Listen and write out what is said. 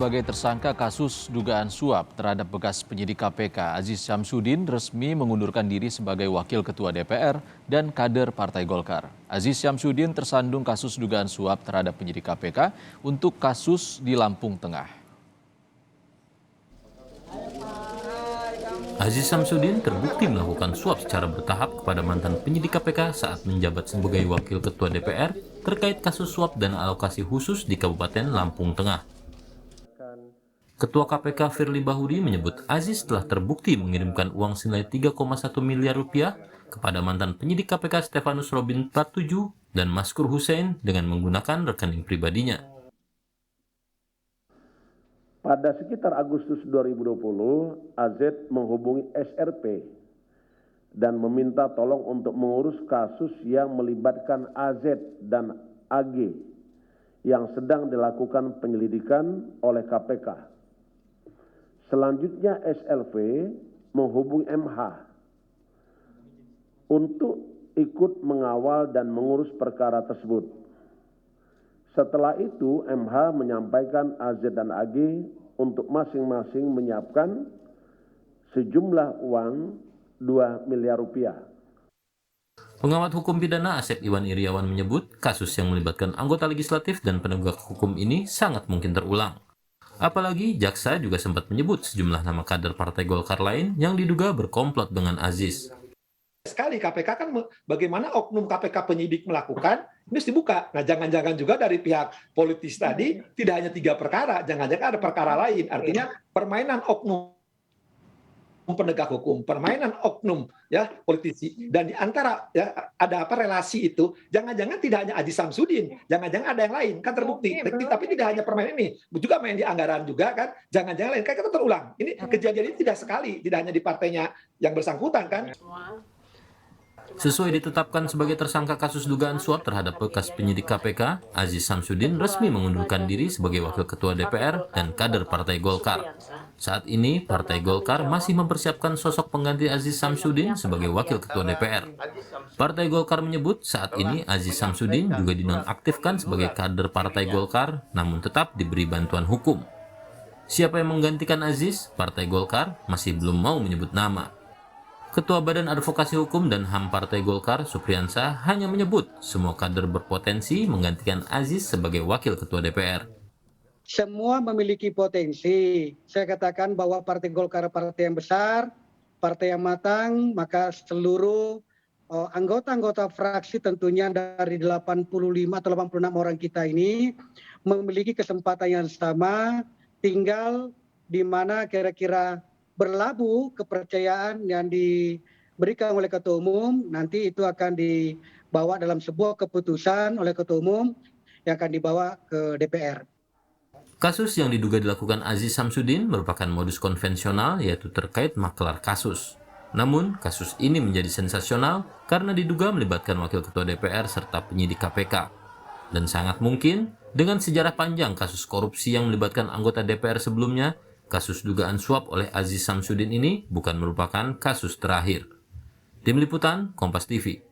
Sebagai tersangka kasus dugaan suap terhadap bekas penyidik KPK, Aziz Syamsuddin resmi mengundurkan diri sebagai Wakil Ketua DPR dan kader Partai Golkar. Aziz Syamsuddin tersandung kasus dugaan suap terhadap penyidik KPK untuk kasus di Lampung Tengah. Aziz Syamsuddin terbukti melakukan suap secara bertahap kepada mantan penyidik KPK saat menjabat sebagai Wakil Ketua DPR terkait kasus suap dan alokasi khusus di Kabupaten Lampung Tengah. Ketua KPK Firly Bahuri menyebut Aziz telah terbukti mengirimkan uang senilai 3,1 miliar rupiah kepada mantan penyidik KPK Stefanus Robin 47 dan Maskur Hussein dengan menggunakan rekening pribadinya. Pada sekitar Agustus 2020, AZ menghubungi SRP dan meminta tolong untuk mengurus kasus yang melibatkan AZ dan AG yang sedang dilakukan penyelidikan oleh KPK. Selanjutnya SLV menghubungi MH untuk ikut mengawal dan mengurus perkara tersebut. Setelah itu MH menyampaikan AZ dan AG untuk masing-masing menyiapkan sejumlah uang 2 miliar rupiah. Pengamat hukum pidana Asep Iwan Iriawan menyebut kasus yang melibatkan anggota legislatif dan penegak hukum ini sangat mungkin terulang. Apalagi jaksa juga sempat menyebut sejumlah nama kader Partai Golkar lain yang diduga berkomplot dengan Aziz. Sekali KPK kan bagaimana oknum KPK penyidik melakukan, ini harus dibuka. Nah jangan-jangan juga dari pihak politis tadi tidak hanya 3 perkara, jangan-jangan ada perkara lain. Artinya permainan oknum penegak hukum, permainan oknum ya politisi, dan di antara ya ada apa relasi itu, jangan-jangan tidak hanya Aziz Syamsuddin, jangan-jangan ada yang lain kan terbukti. Tapi tidak hanya permainan ini, juga main di anggaran juga kan, jangan-jangan lain kan itu terulang. Ini kejadian ini tidak sekali, tidak hanya di partainya yang bersangkutan kan. Sesuai ditetapkan sebagai tersangka kasus dugaan suap terhadap bekas penyidik KPK, Aziz Syamsuddin resmi mengundurkan diri sebagai Wakil Ketua DPR dan kader Partai Golkar. Saat ini, Partai Golkar masih mempersiapkan sosok pengganti Aziz Syamsuddin sebagai Wakil Ketua DPR. Partai Golkar menyebut saat ini Aziz Syamsuddin juga dinonaktifkan sebagai kader Partai Golkar, namun tetap diberi bantuan hukum. Siapa yang menggantikan Aziz? Partai Golkar masih belum mau menyebut nama. Ketua Badan Advokasi Hukum dan HAM Partai Golkar, Supriyansa, hanya menyebut semua kader berpotensi menggantikan Aziz sebagai Wakil Ketua DPR. Semua memiliki potensi. Saya katakan bahwa Partai Golkar partai yang besar, partai yang matang, maka seluruh anggota-anggota fraksi tentunya dari 85 atau 86 orang kita ini memiliki kesempatan yang sama, tinggal di mana kira-kira berlabuh kepercayaan yang diberikan oleh Ketua Umum, nanti itu akan dibawa dalam sebuah keputusan oleh Ketua Umum yang akan dibawa ke DPR. Kasus yang diduga dilakukan Aziz Syamsuddin merupakan modus konvensional, yaitu terkait maklar kasus. Namun, kasus ini menjadi sensasional karena diduga melibatkan Wakil Ketua DPR serta penyidik KPK. Dan sangat mungkin, dengan sejarah panjang kasus korupsi yang melibatkan anggota DPR sebelumnya, kasus dugaan suap oleh Aziz Syamsuddin ini bukan merupakan kasus terakhir. Tim Liputan, Kompas TV.